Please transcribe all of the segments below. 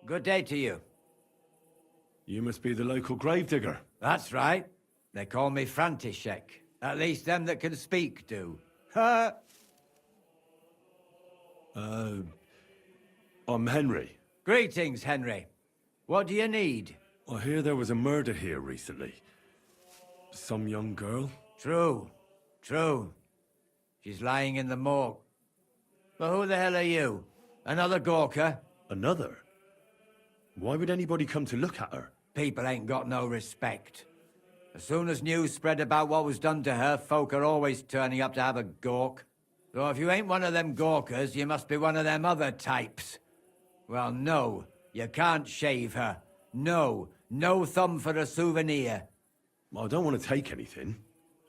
Good day to you. You must be the local gravedigger. That's right. They call me František. At least them that can speak do. Ha! I'm Henry. Greetings, Henry. What do you need? I hear there was a murder here recently. Some young girl? True. She's lying in the morgue. But who the hell are you? Another Gawker? Another? Why would anybody come to look at her? People ain't got no respect. As soon as news spread about what was done to her, folk are always turning up to have a gawk. So if you ain't one of them Gawkers, you must be one of them other types. Well, no, you can't shave her. No thumb for a souvenir. I don't want to take anything.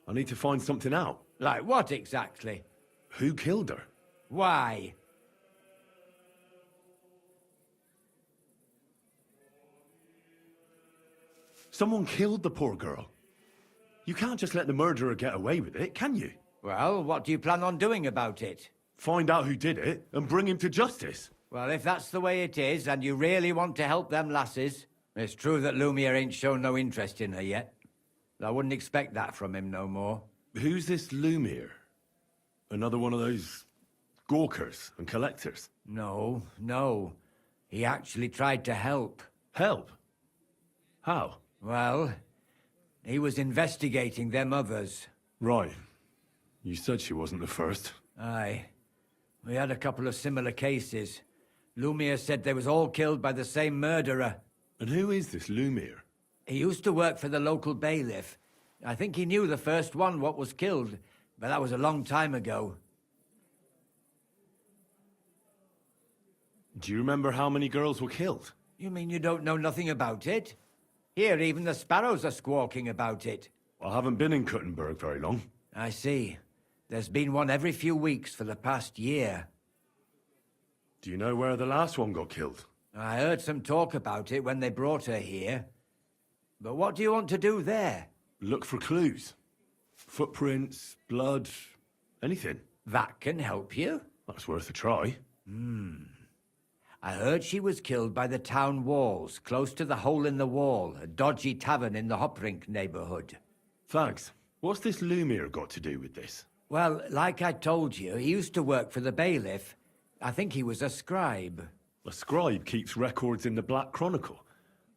I need to find something out. Like what exactly? Who killed her? Why? Someone killed the poor girl. You can't just let the murderer get away with it, can you? Well, what do you plan on doing about it? Find out who did it and bring him to justice. Well, if that's the way it is, and you really want to help them lasses, it's true that Lumiere ain't shown no interest in her yet. I wouldn't expect that from him no more. Who's this Lumiere? Another one of those gawkers and collectors? No. He actually tried to help. Help? How? Well, he was investigating them others. Right. You said she wasn't the first. Aye. We had a couple of similar cases. Lumiere said they was all killed by the same murderer. And who is this Lumiere? He used to work for the local bailiff. I think he knew the first one what was killed, but that was a long time ago. Do you remember how many girls were killed? You mean you don't know nothing about it? Here, even the sparrows are squawking about it. I haven't been in Kuttenberg very long. I see. There's been one every few weeks for the past year. Do you know where the last one got killed? I heard some talk about it when they brought her here. But what do you want to do there? Look for clues. Footprints, blood, anything. That can help you. That's worth a try. I heard she was killed by the town walls, close to the Hole in the Wall, a dodgy tavern in the Hoprink neighborhood. Thanks. What's this Lumiere got to do with this? Well, like I told you, he used to work for the bailiff. I think he was a scribe. A scribe keeps records in the Black Chronicle,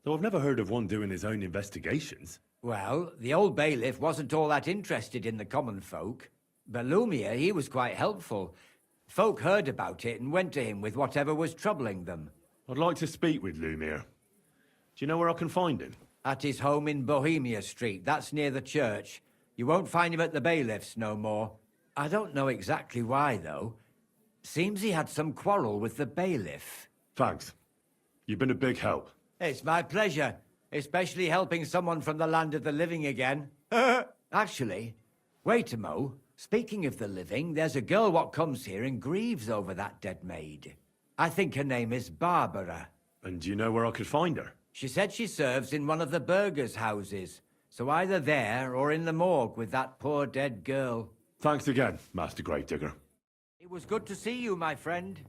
though I've never heard of one doing his own investigations. Well, the old bailiff wasn't all that interested in the common folk. But Lumiere, he was quite helpful. Folk heard about it and went to him with whatever was troubling them. I'd like to speak with Lumiere. Do you know where I can find him? At his home in Bohemia Street, that's near the church. You won't find him at the bailiff's no more. I don't know exactly why, though. Seems he had some quarrel with the bailiff. Thanks. You've been a big help. It's my pleasure, especially helping someone from the land of the living again. Actually, wait a mo. Speaking of the living, there's a girl what comes here and grieves over that dead maid. I think her name is Barbara. And do you know where I could find her? She said she serves in one of the burgers' houses. So either there or in the morgue with that poor dead girl. Thanks again, Master Gravedigger. It was good to see you, my friend.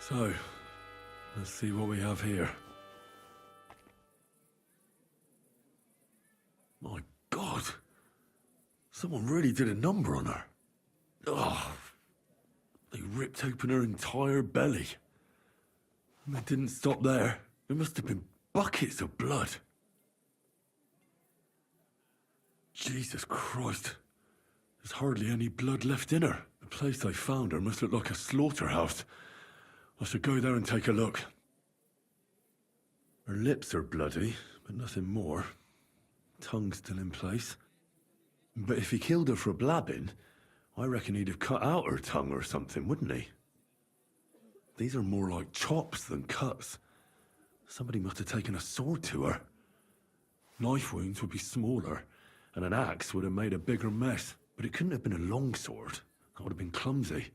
So, let's see what we have here. My God! Someone really did a number on her. Oh, they ripped open her entire belly. And they didn't stop there. There must have been buckets of blood. Jesus Christ. There's hardly any blood left in her. The place I found her must look like a slaughterhouse. I should go there and take a look. Her lips are bloody, but nothing more. Tongue still in place. But if he killed her for blabbing, I reckon he'd have cut out her tongue or something, wouldn't he? These are more like chops than cuts. Somebody must have taken a sword to her. Knife wounds would be smaller, and an axe would have made a bigger mess. But it couldn't have been a long sword. That would have been clumsy.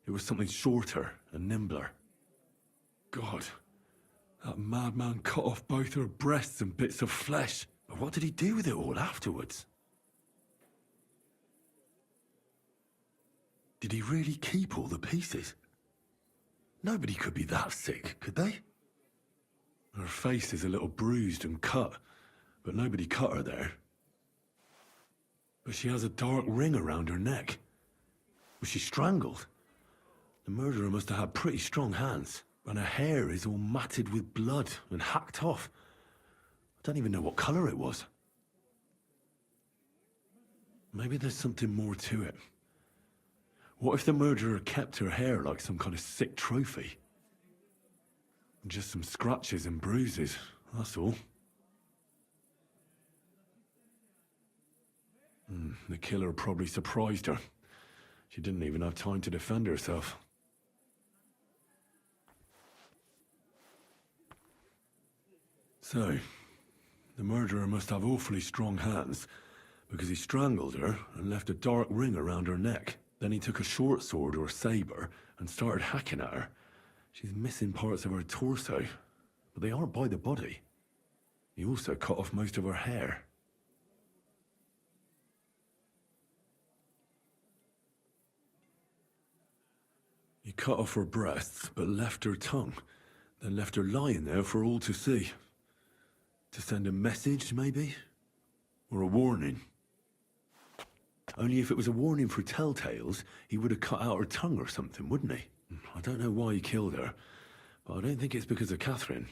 It was something shorter and nimbler. God, that madman cut off both her breasts and bits of flesh. But what did he do with it all afterwards? Did he really keep all the pieces? Nobody could be that sick, could they? Her face is a little bruised and cut, but nobody cut her there. But she has a dark ring around her neck. Was she strangled? The murderer must have had pretty strong hands, and her hair is all matted with blood and hacked off. I don't even know what colour it was. Maybe there's something more to it. What if the murderer kept her hair like some kind of sick trophy? Just some scratches and bruises, that's all. The killer probably surprised her. She didn't even have time to defend herself. So, the murderer must have awfully strong hands, because he strangled her and left a dark ring around her neck. Then he took a short sword or saber and started hacking at her. She's missing parts of her torso, but they aren't by the body. He also cut off most of her hair. He cut off her breasts, but left her tongue, then left her lying there for all to see. To send a message, maybe? Or a warning? Only if it was a warning for telltales, he would have cut out her tongue or something, wouldn't he? I don't know why he killed her, but I don't think it's because of Catherine.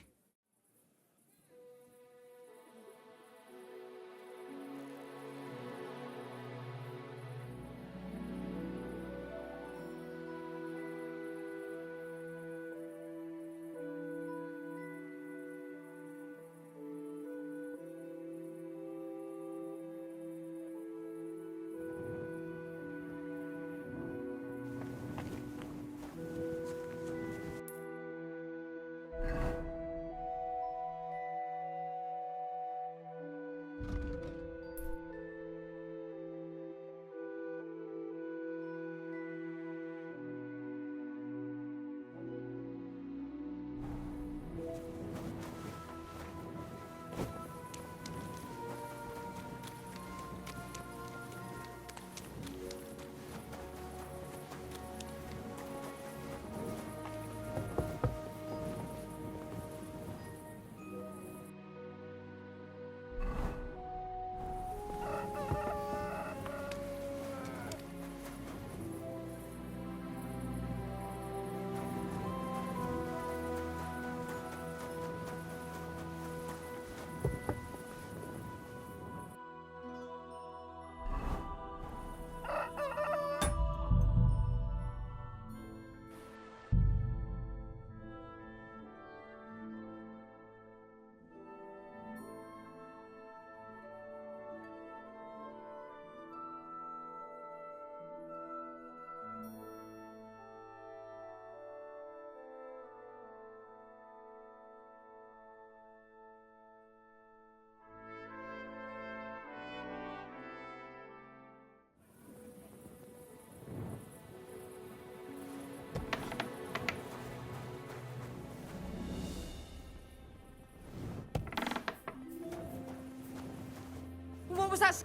What was that?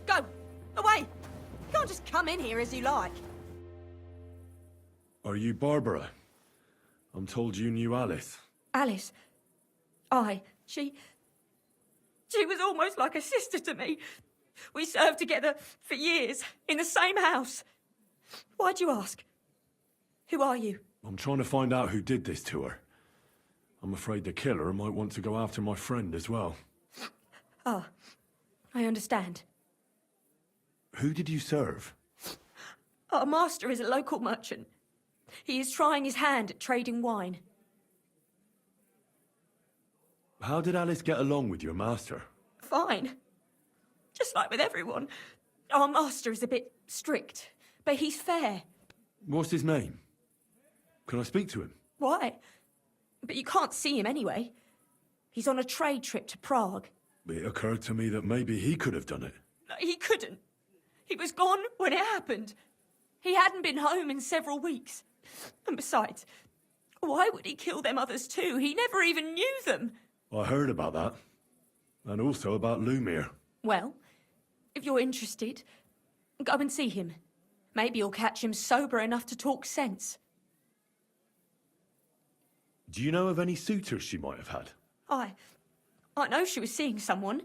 Go! Away! You can't just come in here as you like. Are you Barbara? I'm told you knew Alice. Alice. Aye, she was almost like a sister to me. We served together for years, in the same house. Why'd you ask? Who are you? I'm trying to find out who did this to her. I'm afraid the killer might want to go after my friend as well. Ah, I understand. Who did you serve? Our master is a local merchant. He is trying his hand at trading wine. How did Alice get along with your master? Fine. Just like with everyone. Our master is a bit strict, but he's fair. What's his name? Can I speak to him? Why? But you can't see him anyway. He's on a trade trip to Prague. It occurred to me that maybe he could have done it. He couldn't. He was gone when it happened. He hadn't been home in several weeks. And besides, why would he kill them others too? He never even knew them. I heard about that. And also about Lumir. Well, if you're interested, go and see him. Maybe you'll catch him sober enough to talk sense. Do you know of any suitors she might have had? I know she was seeing someone.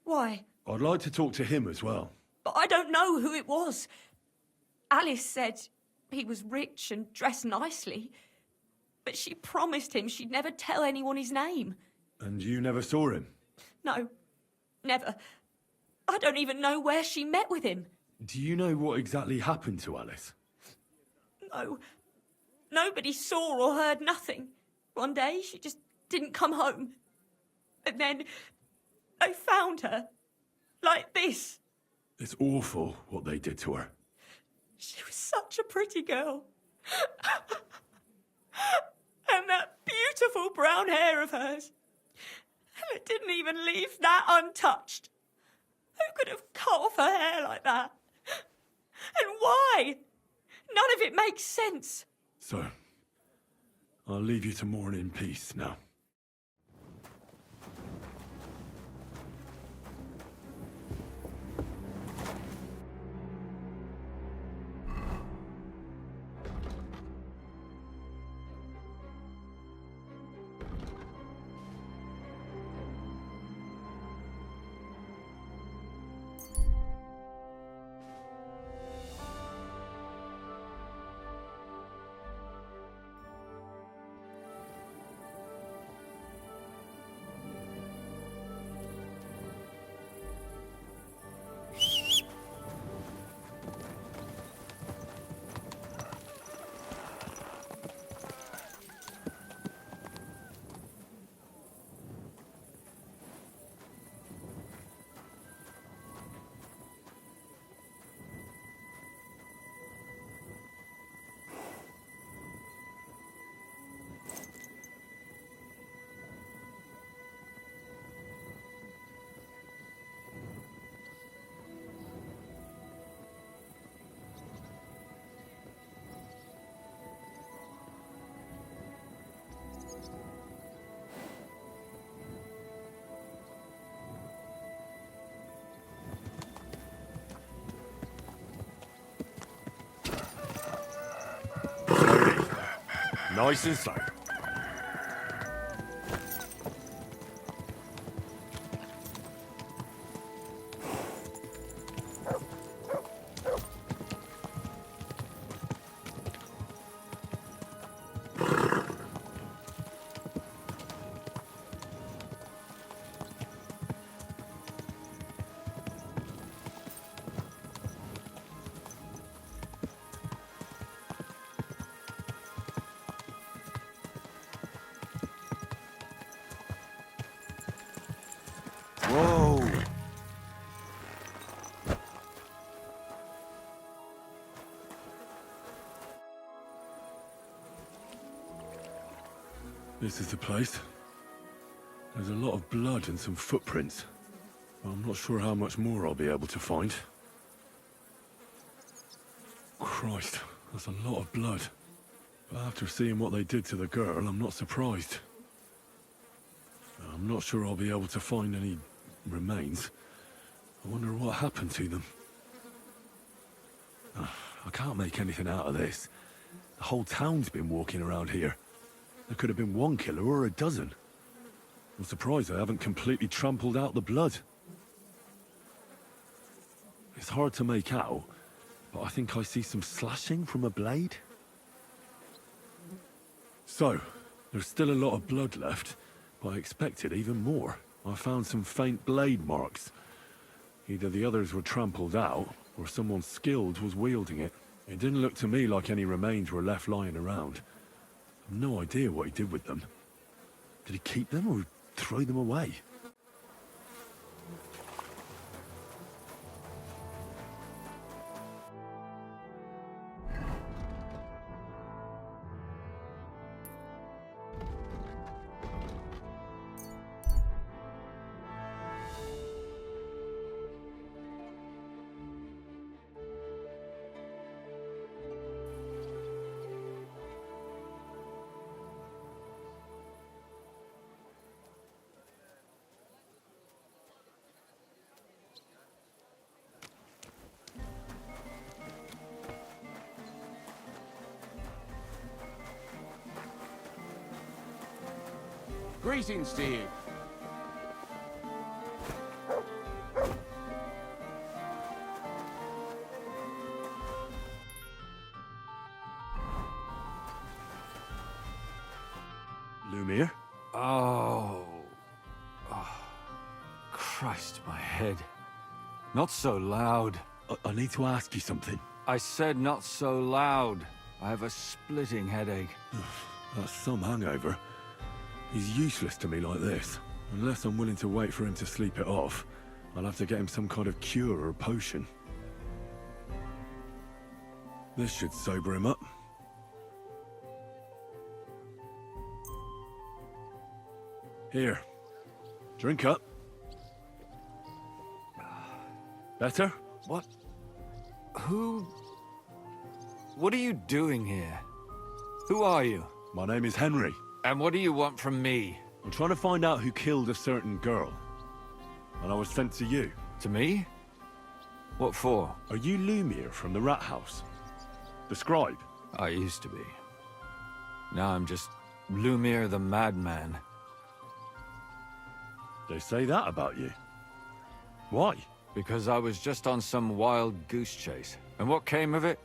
Why? I'd like to talk to him as well. But I don't know who it was. Alice said he was rich and dressed nicely. But she promised him she'd never tell anyone his name. And you never saw him? No, never. I don't even know where she met with him. Do you know what exactly happened to Alice? No. Nobody saw or heard nothing. One day, she just didn't come home. And then they found her. Like this. It's awful what they did to her. She was such a pretty girl. And that beautiful brown hair of hers. And it didn't even leave that untouched. Who could have cut off her hair like that? And why? None of it makes sense. So, I'll leave you to mourn in peace now. Nice and slow. Whoa! This is the place. There's a lot of blood and some footprints. I'm not sure how much more I'll be able to find. Christ, that's a lot of blood. But after seeing what they did to the girl, I'm not surprised. I'm not sure I'll be able to find any remains. I wonder what happened to them. I can't make anything out of this. The whole town's been walking around here. There could have been one killer or a dozen. I'm surprised I haven't completely trampled out the blood. It's hard to make out, but I think I see some slashing from a blade. So, there's still a lot of blood left, but I expected even more. I found some faint blade marks. Either the others were trampled out, or someone skilled was wielding it. It didn't look to me like any remains were left lying around. I've no idea what he did with them. Did he keep them or throw them away? Greetings to you. Lumiere? Oh. Christ, my head. Not so loud. I need to ask you something. I said not so loud. I have a splitting headache. That's some hangover. He's useless to me like this. Unless I'm willing to wait for him to sleep it off, I'll have to get him some kind of cure or potion. This should sober him up. Here. Drink up. Better? What? Who? What are you doing here? Who are you? My name is Henry. And what do you want from me? I'm trying to find out who killed a certain girl. And I was sent to you. To me? What for? Are you Lumiere from the Rat House? The scribe? I used to be. Now I'm just Lumiere the Madman. They say that about you. Why? Because I was just on some wild goose chase. And what came of it?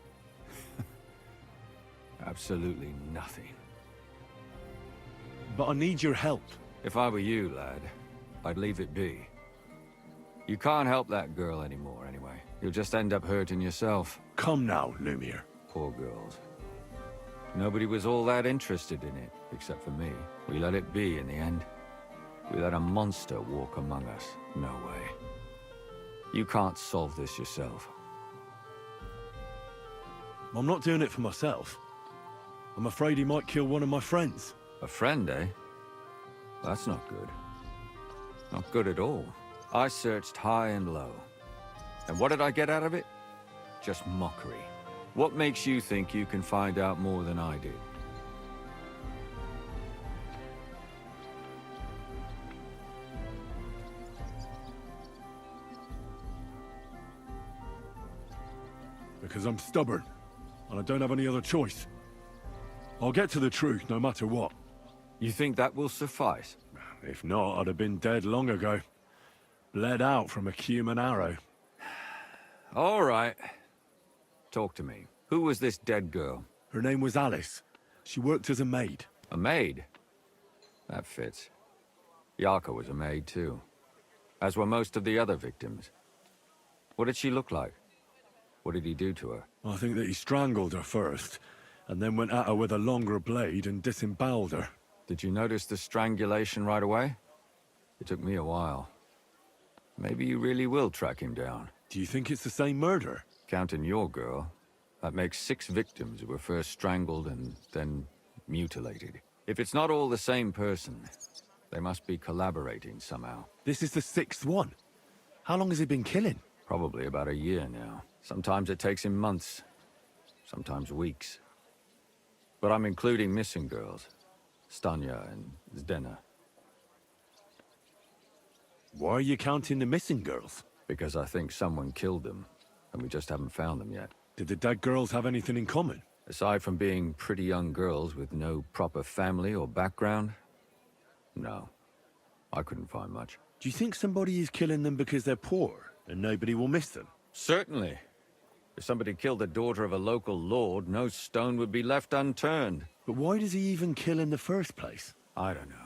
Absolutely nothing. But I need your help. If I were you, lad, I'd leave it be. You can't help that girl anymore, anyway. You'll just end up hurting yourself. Come now, Lumiere. Poor girls. Nobody was all that interested in it, except for me. We let it be in the end. We let a monster walk among us. No way. You can't solve this yourself. I'm not doing it for myself. I'm afraid he might kill one of my friends. A friend, eh? That's not good. Not good at all. I searched high and low. And what did I get out of it? Just mockery. What makes you think you can find out more than I did? Because I'm stubborn, and I don't have any other choice. I'll get to the truth no matter what. You think that will suffice? If not, I'd have been dead long ago. Bled out from a human arrow. All right. Talk to me. Who was this dead girl? Her name was Alice. She worked as a maid. A maid? That fits. Yarka was a maid too. As were most of the other victims. What did she look like? What did he do to her? I think that he strangled her first, and then went at her with a longer blade and disemboweled her. Did you notice the strangulation right away? It took me a while. Maybe you really will track him down. Do you think it's the same murder? Counting your girl, that makes 6 victims who were first strangled and then mutilated. If it's not all the same person, they must be collaborating somehow. This is the 6th one. How long has he been killing? Probably about a year now. Sometimes it takes him months, sometimes weeks. But I'm including missing girls. Stanya and Zdena. Why are you counting the missing girls? Because I think someone killed them, and we just haven't found them yet. Did the dead girls have anything in common? Aside from being pretty young girls with no proper family or background, no. I couldn't find much. Do you think somebody is killing them because they're poor and nobody will miss them? Certainly. If somebody killed the daughter of a local lord, no stone would be left unturned. But why does he even kill in the first place? I don't know.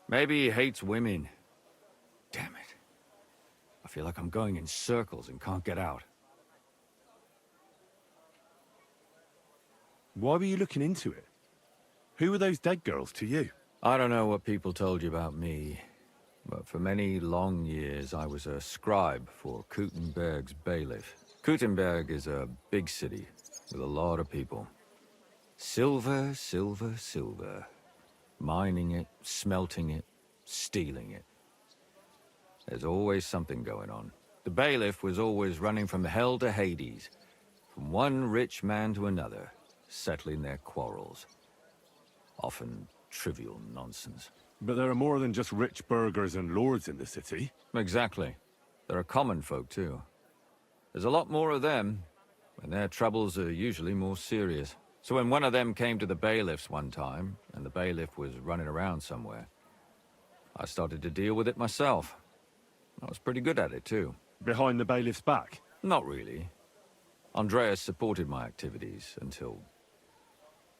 Maybe he hates women. Damn it. I feel like I'm going in circles and can't get out. Why were you looking into it? Who were those dead girls to you? I don't know what people told you about me, but for many long years I was a scribe for Kuttenberg's bailiff. Kuttenberg is a big city with a lot of people. Silver, silver, silver. Mining it, smelting it, stealing it. There's always something going on. The bailiff was always running from hell to Hades, from one rich man to another, settling their quarrels. Often trivial nonsense. But there are more than just rich burghers and lords in the city. Exactly. There are common folk, too. There's a lot more of them, and their troubles are usually more serious. So when one of them came to the bailiff's one time, and the bailiff was running around somewhere, I started to deal with it myself. I was pretty good at it, too. Behind the bailiff's back? Not really. Andreas supported my activities until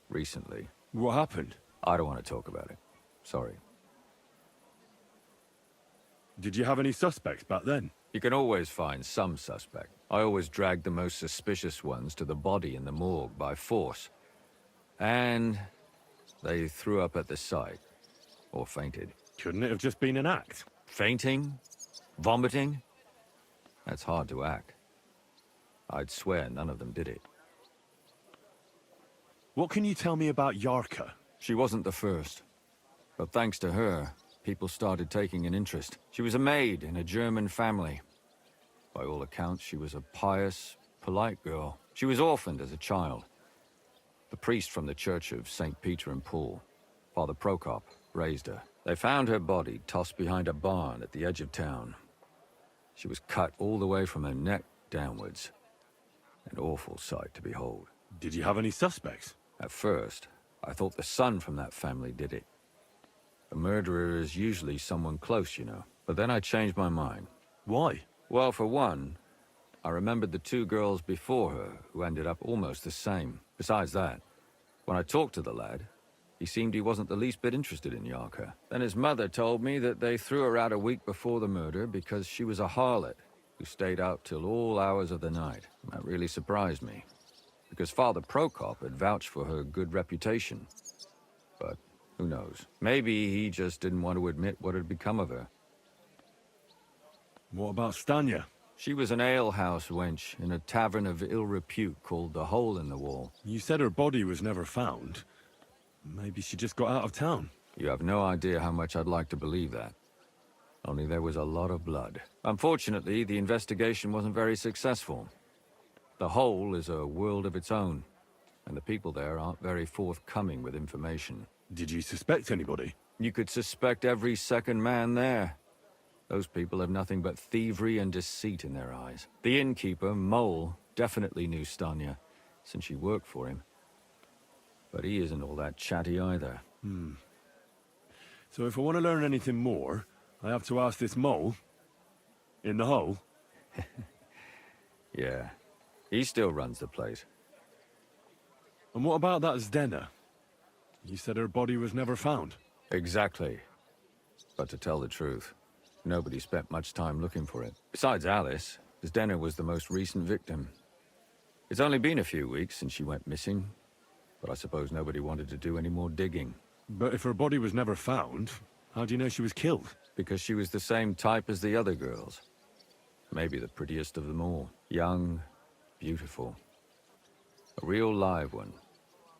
recently. What happened? I don't want to talk about it. Sorry. Did you have any suspects back then? You can always find some suspect. I always dragged the most suspicious ones to the body in the morgue by force. And they threw up at the sight. Or fainted. Couldn't it have just been an act? Fainting? Vomiting? That's hard to act. I'd swear none of them did it. What can you tell me about Yarka? She wasn't the first. But thanks to her, people started taking an interest. She was a maid in a German family. By all accounts, she was a pious, polite girl. She was orphaned as a child. The priest from the Church of St. Peter and Paul, Father Prokop, raised her. They found her body tossed behind a barn at the edge of town. She was cut all the way from her neck downwards. An awful sight to behold. Did you have any suspects? At first, I thought the son from that family did it. A murderer is usually someone close, you know. But then I changed my mind. Why? Well, for one, I remembered the two girls before her who ended up almost the same. Besides that, when I talked to the lad, he seemed he wasn't the least bit interested in Yarka. Then his mother told me that they threw her out a week before the murder because she was a harlot who stayed out till all hours of the night. That really surprised me, because Father Prokop had vouched for her good reputation. But who knows? Maybe he just didn't want to admit what had become of her. What about Stanya? She was an alehouse wench in a tavern of ill repute called the Hole in the Wall. You said her body was never found. Maybe she just got out of town. You have no idea how much I'd like to believe that. Only there was a lot of blood. Unfortunately, the investigation wasn't very successful. The Hole is a world of its own, and the people there aren't very forthcoming with information. Did you suspect anybody? You could suspect every second man there. Those people have nothing but thievery and deceit in their eyes. The innkeeper, Mole, definitely knew Stanya, since she worked for him. But he isn't all that chatty either. So if I want to learn anything more, I have to ask this mole in the hole. Yeah, he still runs the place. And what about that Zdena? You said her body was never found. Exactly. But to tell the truth, nobody spent much time looking for it. Besides Alice, Zdena was the most recent victim. It's only been a few weeks since she went missing, but I suppose nobody wanted to do any more digging. But if her body was never found, how do you know she was killed? Because she was the same type as the other girls. Maybe the prettiest of them all. Young, beautiful. A real live one.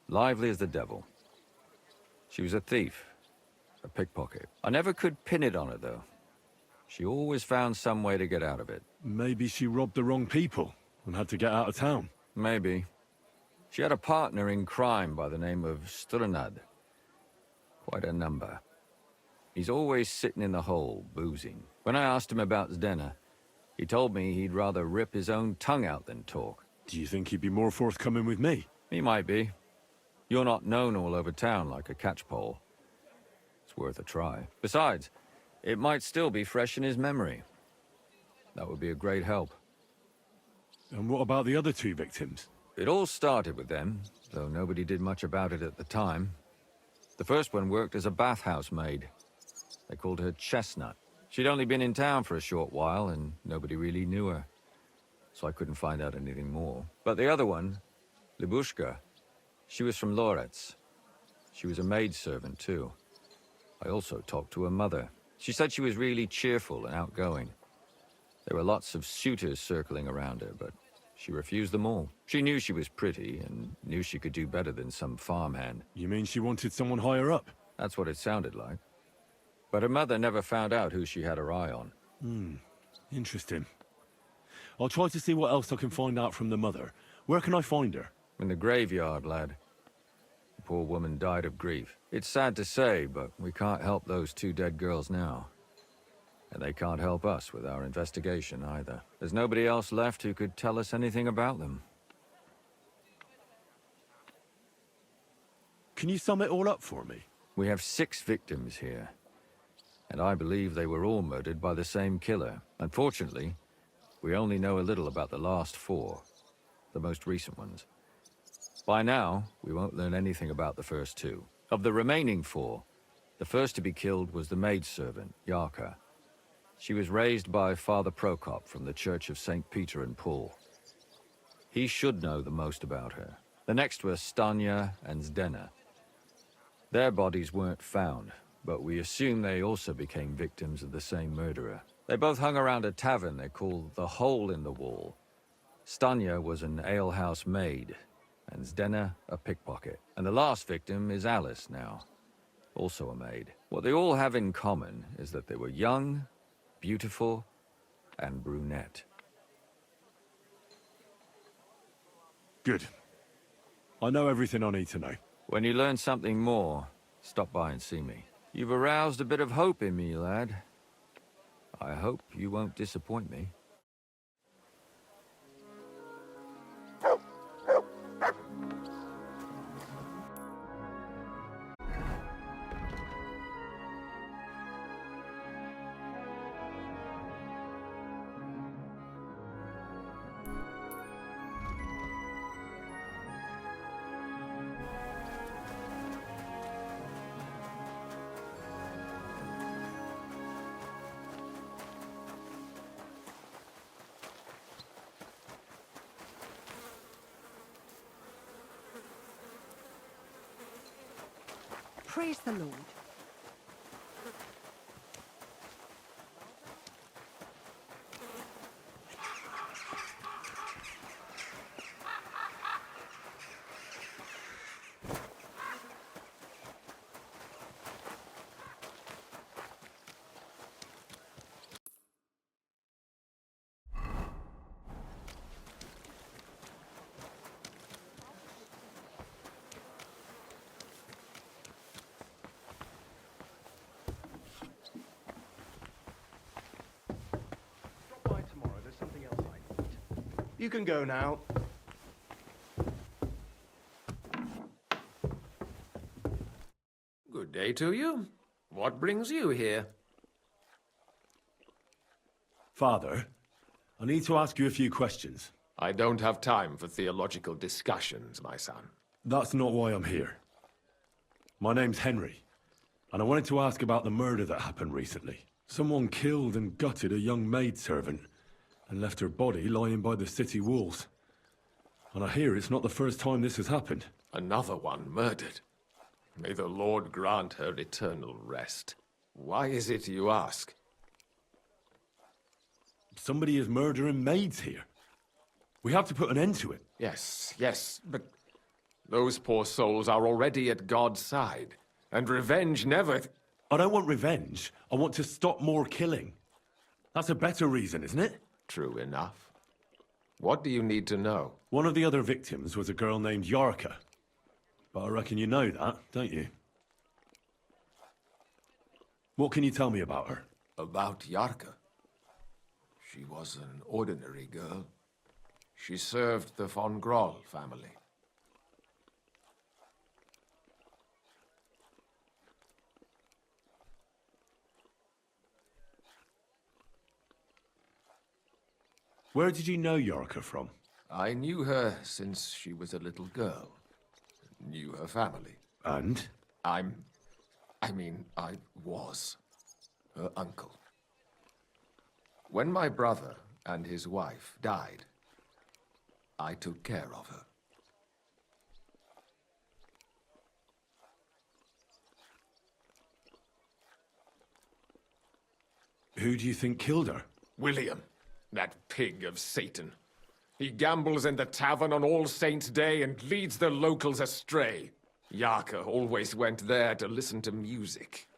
Lively as the devil. She was a thief. A pickpocket. I never could pin it on her, though. She always found some way to get out of it. Maybe she robbed the wrong people and had to get out of town. Maybe. She had a partner in crime by the name of Strunad. Quite a number. He's always sitting in the hole, boozing. When I asked him about Zdena, he told me he'd rather rip his own tongue out than talk. Do you think he'd be more forthcoming with me? He might be. You're not known all over town like a catchpole. It's worth a try. Besides, it might still be fresh in his memory. That would be a great help. And what about the other two victims? It all started with them, though nobody did much about it at the time. The first one worked as a bathhouse maid. They called her Chestnut. She'd only been in town for a short while, and nobody really knew her. So I couldn't find out anything more. But the other one, Libushka, she was from Loretz. She was a maidservant, too. I also talked to her mother. She said she was really cheerful and outgoing. There were lots of suitors circling around her, but she refused them all. She knew she was pretty and knew she could do better than some farmhand. You mean she wanted someone higher up? That's what it sounded like. But her mother never found out who she had her eye on. Interesting. I'll try to see what else I can find out from the mother. Where can I find her? In the graveyard, lad. The poor woman died of grief. It's sad to say, but we can't help those two dead girls now. And they can't help us with our investigation either. There's nobody else left who could tell us anything about them. Can you sum it all up for me? We have 6 victims here. And I believe they were all murdered by the same killer. Unfortunately, we only know a little about the last 4, the most recent ones. By now, we won't learn anything about the first 2. Of the remaining 4, the first to be killed was the maidservant, Yarka. She was raised by Father Prokop from the Church of St. Peter and Paul. He should know the most about her. The next were Stanya and Zdena. Their bodies weren't found, but we assume they also became victims of the same murderer. They both hung around a tavern they called the Hole in the Wall. Stanya was an alehouse maid, and Zdena a pickpocket. And the last victim is Alice now, also a maid. What they all have in common is that they were young, beautiful, and brunette. Good. I know everything I need to know. When you learn something more, stop by and see me. You've aroused a bit of hope in me, lad. I hope you won't disappoint me. Praise the Lord. You can go now. Good day to you. What brings you here? Father, I need to ask you a few questions. I don't have time for theological discussions, my son. That's not why I'm here. My name's Henry, and I wanted to ask about the murder that happened recently. Someone killed and gutted a young maidservant and left her body lying by the city walls. And I hear it's not the first time this has happened. Another one murdered. May the Lord grant her eternal rest. Why is it you ask? Somebody is murdering maids here. We have to put an end to it. Yes, but those poor souls are already at God's side, and revenge never... I don't want revenge. I want to stop more killing. That's a better reason, isn't it? True enough. What do you need to know? One of the other victims was a girl named Yarka. But I reckon you know that, don't you? What can you tell me about her? About Yarka. She was an ordinary girl. She served the von Groll family. Where did you know Yorka from? I knew her since she was a little girl. Knew her family. And? I was her uncle. When my brother and his wife died, I took care of her. Who do you think killed her? William, that pig of Satan. He gambles in the tavern on All Saints' Day and leads the locals astray. Yarka always went there to listen to music.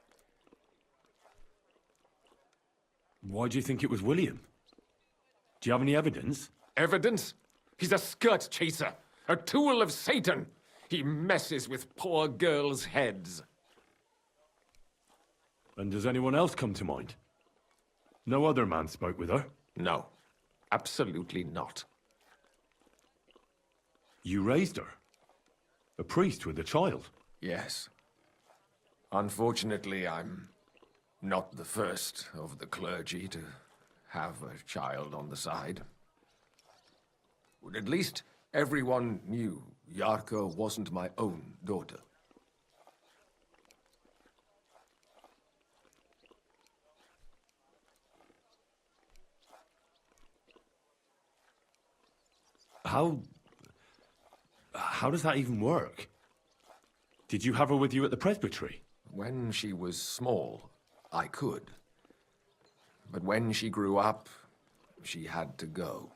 Why do you think it was William? Do you have any evidence? Evidence? He's a skirt chaser, a tool of Satan. He messes with poor girls' heads. And does anyone else come to mind? No other man spoke with her? No, absolutely not. You raised her? A priest with a child? Yes. Unfortunately, I'm not the first of the clergy to have a child on the side. But at least everyone knew Yarka wasn't my own daughter. How does that even work? Did you have her with you at the presbytery? When she was small, I could. But when she grew up, she had to go.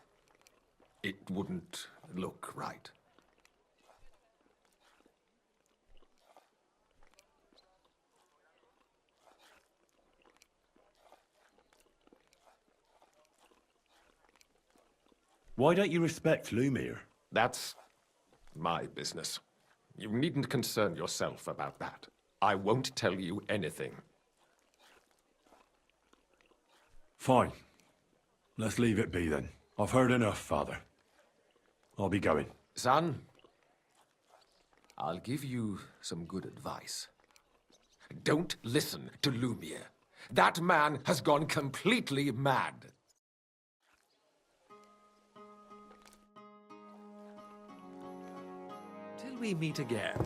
It wouldn't look right. Why don't you respect Lumiere? That's my business. You needn't concern yourself about that. I won't tell you anything. Fine. Let's leave it be then. I've heard enough, Father. I'll be going. Son, I'll give you some good advice. Don't listen to Lumiere. That man has gone completely mad. Till we meet again.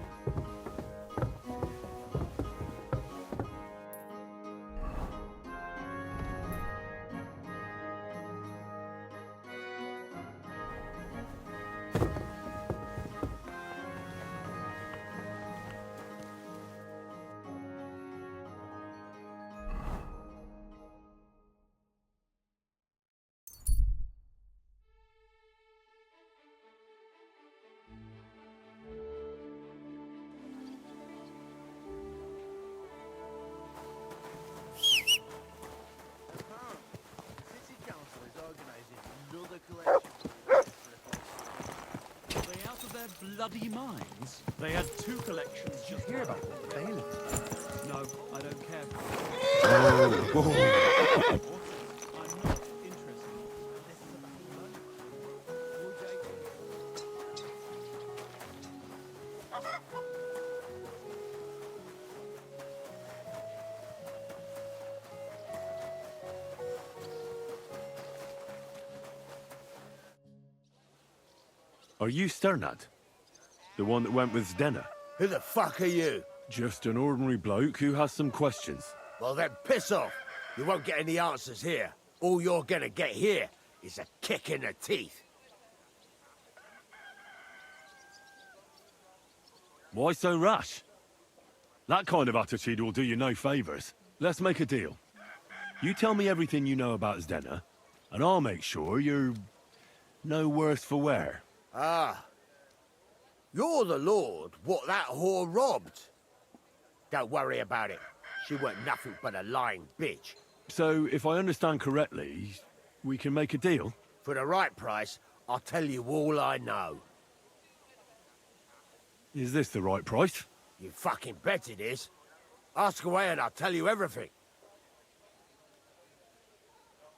Bloody minds? They had 2 collections just hear about the bailiff. No, I don't care. I'm not interested. This is Are you Sternad? The one that went with Zdenna? Who the fuck are you? Just an ordinary bloke who has some questions. Well then piss off. You won't get any answers here. All you're gonna get here is a kick in the teeth. Why so rash? That kind of attitude will do you no favours. Let's make a deal. You tell me everything you know about Zdenna, and I'll make sure you're no worse for wear. Ah. You're the lord what that whore robbed. Don't worry about it. She weren't nothing but a lying bitch. So, if I understand correctly, we can make a deal? For the right price, I'll tell you all I know. Is this the right price? You fucking bet it is. Ask away and I'll tell you everything.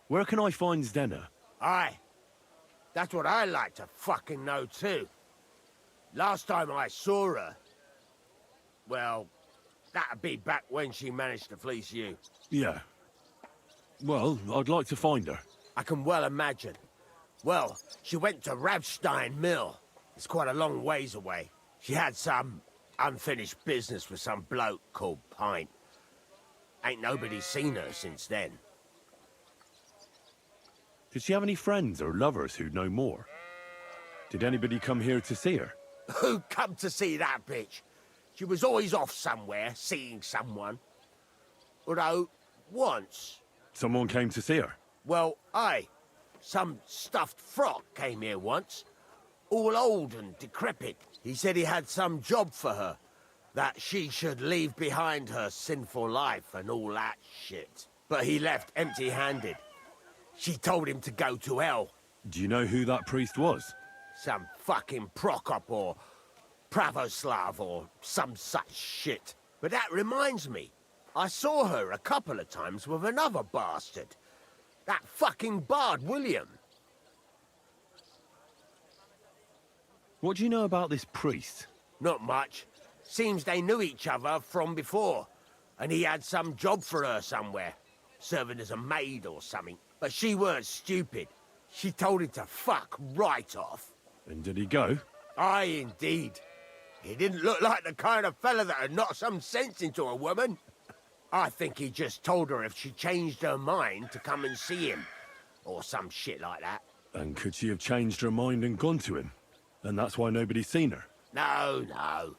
Where can I find Zdenna? Aye. That's what I like to fucking know too. Last time I saw her... well, that'd be back when she managed to fleece you. Yeah. Well, I'd like to find her. I can well imagine. Well, she went to Ravstein Mill. It's quite a long ways away. She had some unfinished business with some bloke called Pint. Ain't nobody seen her since then. Did she have any friends or lovers who'd know more? Did anybody come here to see her? Who come to see that bitch? She was always off somewhere, seeing someone. Although, once... Someone came to see her? Well, aye. Some stuffed frock came here once. All old and decrepit. He said he had some job for her. That she should leave behind her sinful life and all that shit. But he left empty-handed. She told him to go to hell. Do you know who that priest was? Some fucking Prokop or Pravoslav or some such shit. But that reminds me. I saw her a couple of times with another bastard. That fucking bard, William. What do you know about this priest? Not much. Seems they knew each other from before. And he had some job for her somewhere. Serving as a maid or something. But she weren't stupid. She told him to fuck right off. And did he go? Aye, indeed. He didn't look like the kind of fella that had knocked some sense into a woman. I think he just told her if she changed her mind to come and see him. Or some shit like that. And could she have changed her mind and gone to him? And that's why nobody's seen her? No.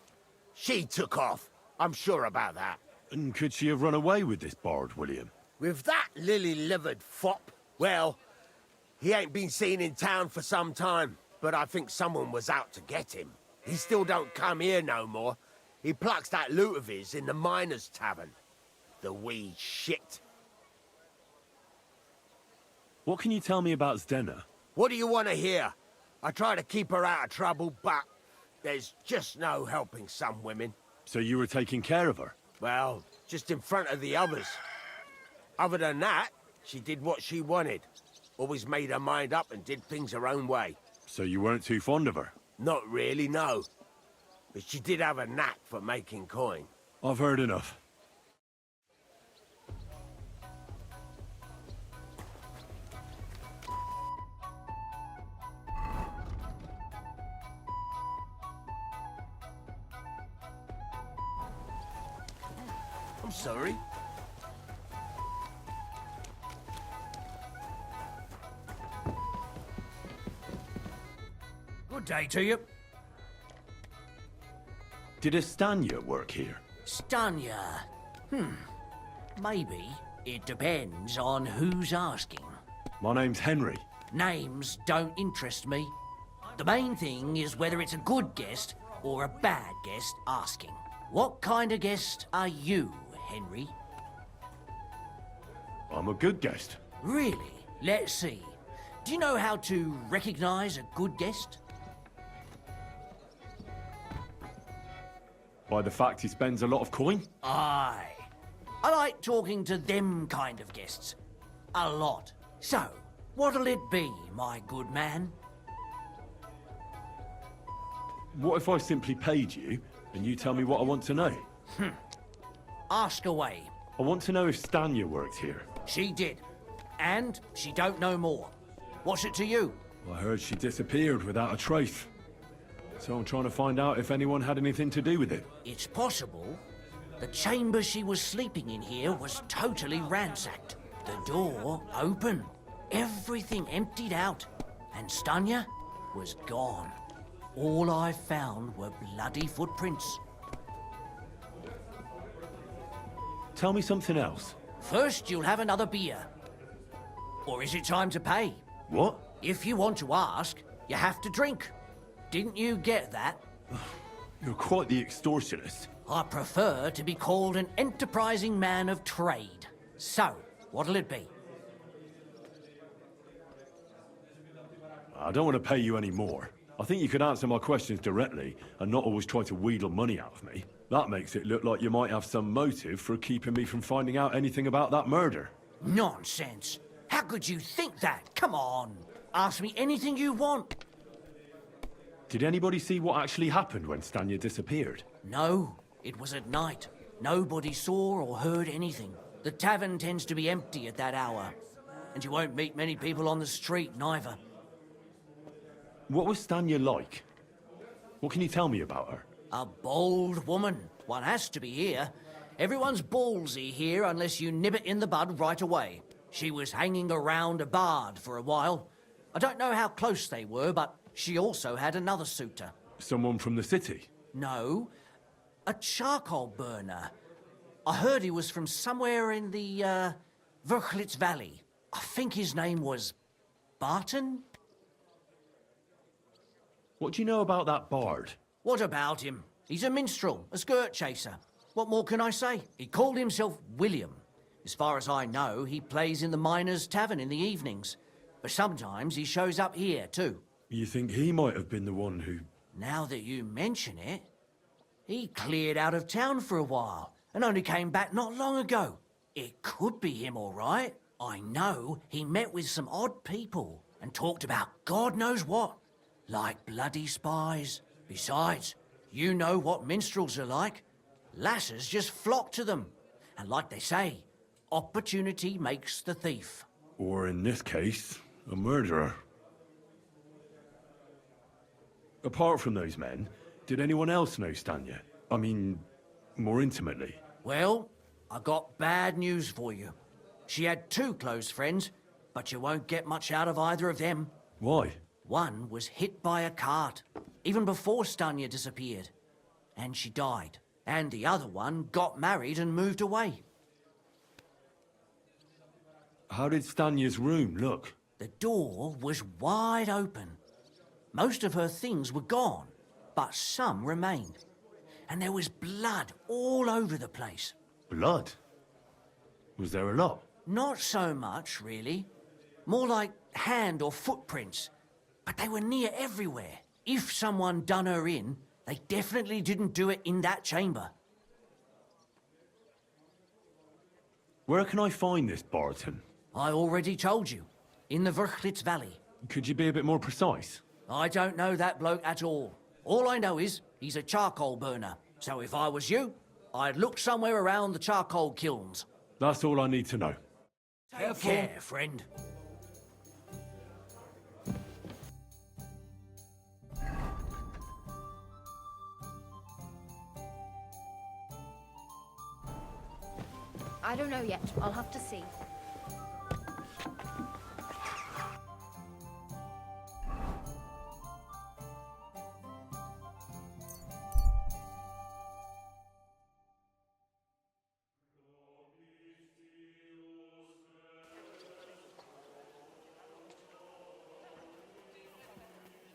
She took off. I'm sure about that. And could she have run away with this bard, William? With that lily-livered fop? Well, he ain't been seen in town for some time, but I think someone was out to get him. He still don't come here no more. He plucks that loot of his in the miners' tavern. The wee shit. What can you tell me about Zdena? What do you want to hear? I try to keep her out of trouble, but there's just no helping some women. So you were taking care of her? Well, just in front of the others. Other than that, she did what she wanted. Always made her mind up and did things her own way. So you weren't too fond of her? Not really, no. But she did have a knack for making coin. I've heard enough. I'm sorry. Good day to you. Did Estanya work here? Stanya. Maybe. It depends on who's asking. My name's Henry. Names don't interest me. The main thing is whether it's a good guest or a bad guest asking. What kind of guest are you, Henry? I'm a good guest. Really? Let's see. Do you know how to recognize a good guest? By the fact he spends a lot of coin? Aye. I like talking to them kind of guests. A lot. So, what'll it be, my good man? What if I simply paid you and you tell me what I want to know? Ask away. I want to know if Stanya works here. She did. And she don't know more. What's it to you? I heard she disappeared without a trace. So I'm trying to find out if anyone had anything to do with it. It's possible. The chamber she was sleeping in here was totally ransacked. The door open. Everything emptied out. And Stanya was gone. All I found were bloody footprints. Tell me something else. First, you'll have another beer. Or is it time to pay? What? If you want to ask, you have to drink. Didn't you get that? You're quite the extortionist. I prefer to be called an enterprising man of trade. So, what'll it be? I don't want to pay you any more. I think you could answer my questions directly and not always try to wheedle money out of me. That makes it look like you might have some motive for keeping me from finding out anything about that murder. Nonsense. How could you think that? Come on. Ask me anything you want. Did anybody see what actually happened when Stanya disappeared? No, it was at night. Nobody saw or heard anything. The tavern tends to be empty at that hour. And you won't meet many people on the street, neither. What was Stanya like? What can you tell me about her? A bold woman. One has to be here. Everyone's ballsy here unless you nib it in the bud right away. She was hanging around a bard for a while. I don't know how close they were, but she also had another suitor. Someone from the city? No, a charcoal burner. I heard he was from somewhere in the, Verchlitz Valley. I think his name was Barton? What do you know about that bard? What about him? He's a minstrel, a skirt chaser. What more can I say? He called himself William. As far as I know, he plays in the Miners' Tavern in the evenings. But sometimes he shows up here, too. You think he might have been the one who... Now that you mention it, he cleared out of town for a while and only came back not long ago. It could be him, all right. I know he met with some odd people and talked about God knows what, like bloody spies. Besides, you know what minstrels are like. Lasses just flock to them. And like they say, opportunity makes the thief. Or in this case, a murderer. Apart from those men, did anyone else know Stanya? I mean, more intimately. Well, I got bad news for you. She had two close friends, but you won't get much out of either of them. Why? One was hit by a cart, even before Stanya disappeared. And she died. And the other one got married and moved away. How did Stanya's room look? The door was wide open. Most of her things were gone, but some remained. And there was blood all over the place. Blood? Was there a lot? Not so much, really. More like hand or footprints. But they were near everywhere. If someone done her in, they definitely didn't do it in that chamber. Where can I find this Barton? I already told you. In the Verchlitz Valley. Could you be a bit more precise? I don't know that bloke at all. All I know is he's a charcoal burner. So if I was you, I'd look somewhere around the charcoal kilns. That's all I need to know. Take care, friend. I don't know yet. I'll have to see.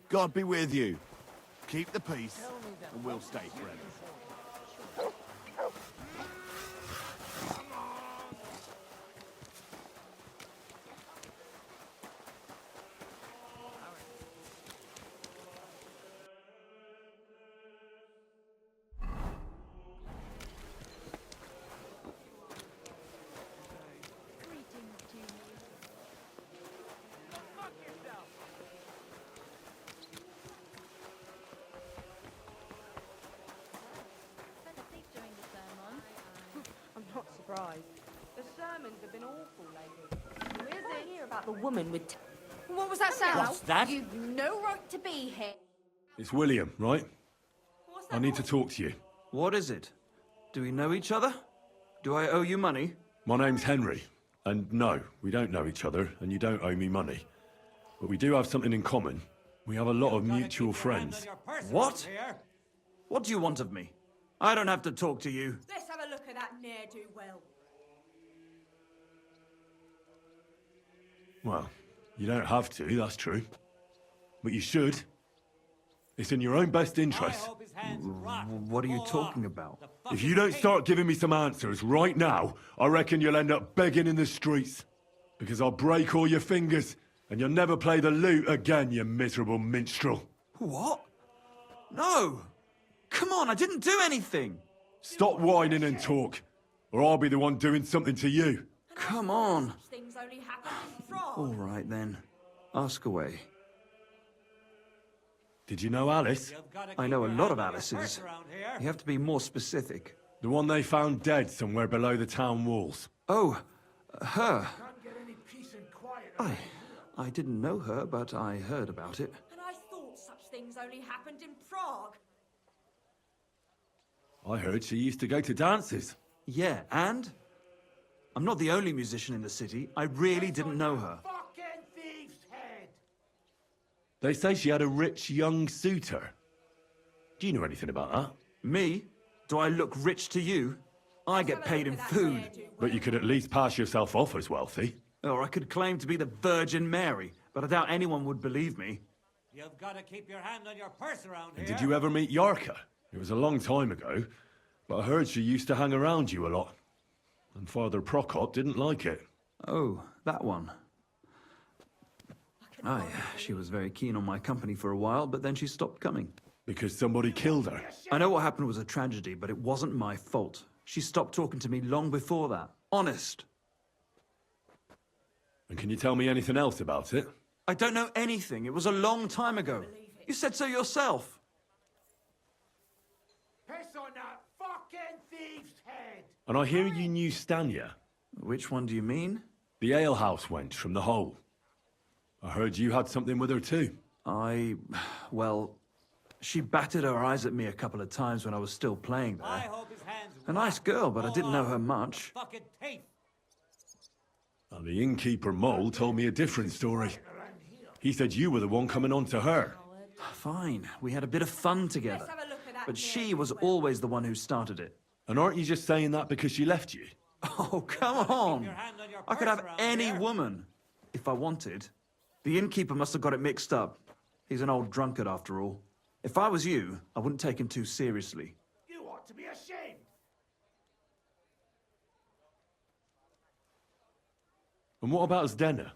God be with you. Keep the peace, and we'll stay friends. I'm not surprised. The sermons have been awful lately. Who is it? Hear about the woman with... What was that sound? What's that? You've no right to be here. It's William, right? I need to talk to you. What is it? Do we know each other? Do I owe you money? My name's Henry. And no, we don't know each other, and you don't owe me money. But we do have something in common. We have a lot of mutual friends. What? What do you want of me? I don't have to talk to you. Let's have a look at that ne'er-do-well. Well, you don't have to, that's true. But you should. It's in your own best interest. What are you talking about? If you don't start giving me some answers right now, I reckon you'll end up begging in the streets. Because I'll break all your fingers, and you'll never play the lute again, you miserable minstrel. What? No! Come on, I didn't do anything! Stop whining and talk, or I'll be the one doing something to you. Come on! Things only happen in France. All right then. Ask away. Did you know Alice? I know a lot of Alice's. You have to be more specific. The one they found dead somewhere below the town walls. Oh, her. I didn't know her, but I heard about it. And I thought things only happened in Prague. I heard she used to go to dances. Yeah, and? I'm not the only musician in the city. I really didn't know her. Fucking thief's head! They say she had a rich young suitor. Do you know anything about that? Me? Do I look rich to you? I get paid in food. But you could at least pass yourself off as wealthy. Or I could claim to be the Virgin Mary, but I doubt anyone would believe me. You've got to keep your hand on your purse around And here. did you ever meet Yarka? It was a long time ago, but I heard she used to hang around you a lot. And Father Prokop didn't like it. Oh, that one. Aye, she was very keen on my company for a while, but then she stopped coming. Because somebody killed her. I know what happened was a tragedy, but it wasn't my fault. She stopped talking to me long before that. Honest. And can you tell me anything else about it? I don't know anything. It was a long time ago. You said so yourself. Piss on that fucking thief's head! And I hear you knew Stanya. Which one do you mean? The alehouse wench from the hole. I heard you had something with her too. Well, she batted her eyes at me a couple of times when I was still playing I there. hope his hands A nice girl, but I didn't know her much. fucking teeth. And the innkeeper Mole told me a different story. He said you were the one coming on to her. Fine, we had a bit of fun together. But she was always the one who started it. And aren't you just saying that because she left you? Oh, come on! I could have any woman, if I wanted. The innkeeper must have got it mixed up. He's an old drunkard after all. If I was you, I wouldn't take him too seriously. You ought to be ashamed! And what about Zdena?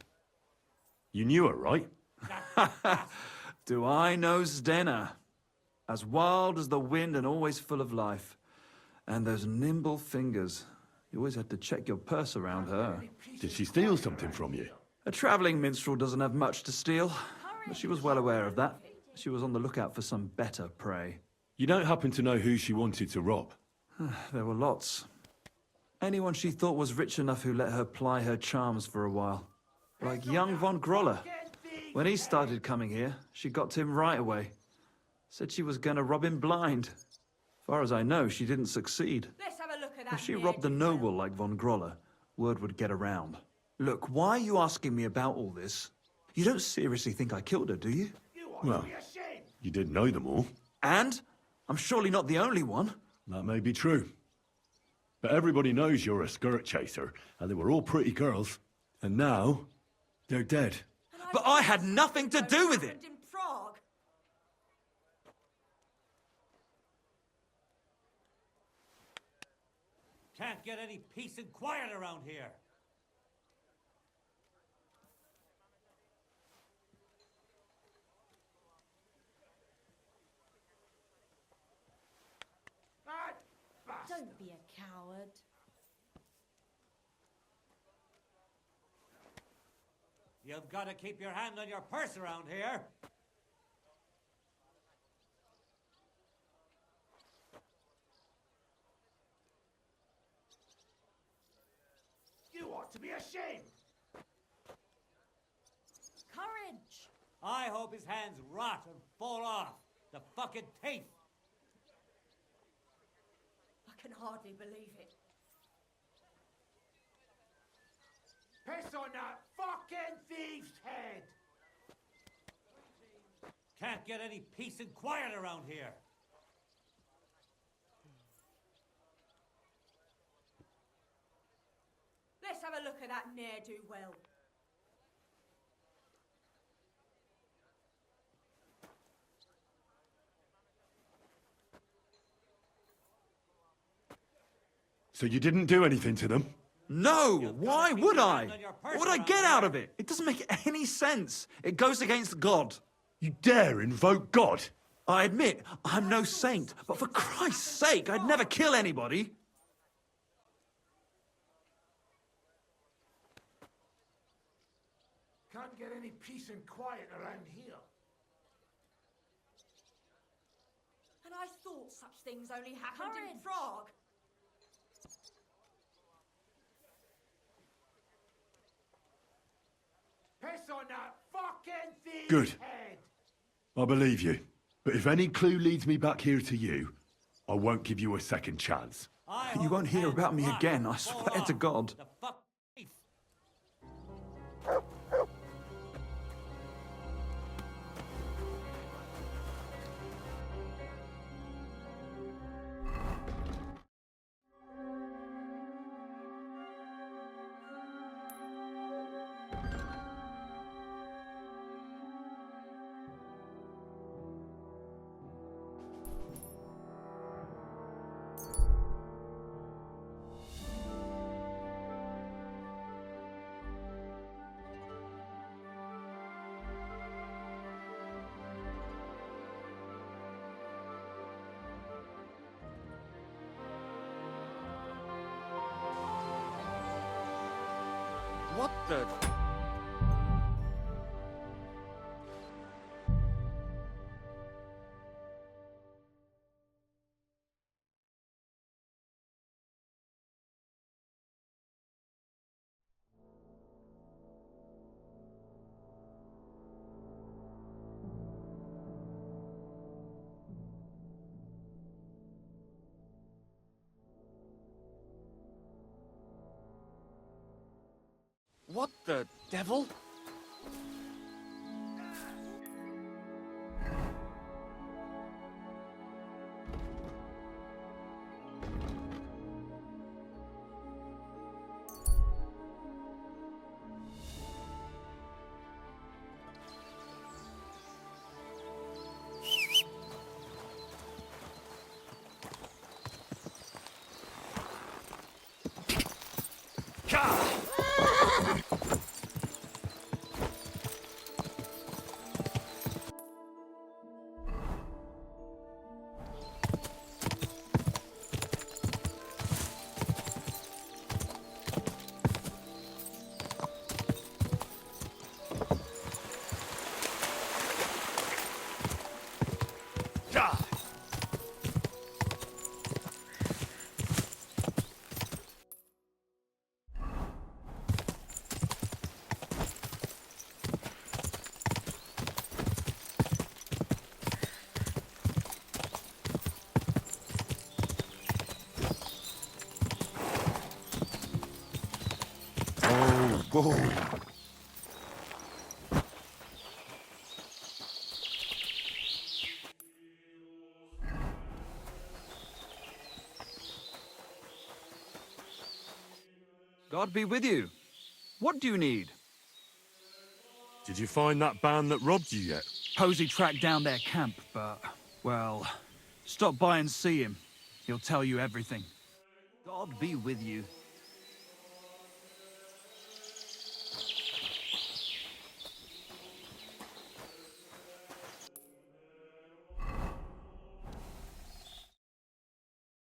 You knew her, right? Do I know Zdena? As wild as the wind and always full of life. And those nimble fingers. You always had to check your purse around her. Did she steal something from you? A travelling minstrel doesn't have much to steal. But she was well aware of that. She was on the lookout for some better prey. You don't happen to know who she wanted to rob? There were lots. Anyone she thought was rich enough who let her ply her charms for a while. Like young von Groller. When he started coming here, she got to him right away. Said she was gonna rob him blind. As far as I know, she didn't succeed. Let's have a look at that. If she robbed a noble like von Groller, word would get around. Look, why are you asking me about all this? You don't seriously think I killed her, do you? Well, you did know them all. And? I'm surely not the only one. That may be true. But everybody knows you're a skirt chaser, and they were all pretty girls. And now, they're dead. But I had nothing to do with it! In Prague. Can't get any peace and quiet around here. Don't be a coward. You've got to keep your hand on your purse around here. You ought to be ashamed! Courage. I hope his hands rot and fall off. The fucking teeth. I can hardly believe it. Piss on that fucking thief's head! Can't get any peace and quiet around here. Let's have a look at that ne'er-do-well. So you didn't do anything to them? No! Why would I? What would I get out of it? It doesn't make any sense. It goes against God. You dare invoke God? I admit, I'm no saint, but for Christ's sake, I'd never kill anybody. Can't get any peace and quiet around here. And I thought such things only happened in Prague. Piss on that fucking thief's Good. head! I believe you. But if any clue leads me back here to you, I won't give you a second chance. You won't hear about me again, I swear to God. What the... What the devil? Whoa. God be with you. What do you need? Did you find that band that robbed you yet? Posey tracked down their camp, but, well, stop by and see him. He'll tell you everything. God be with you.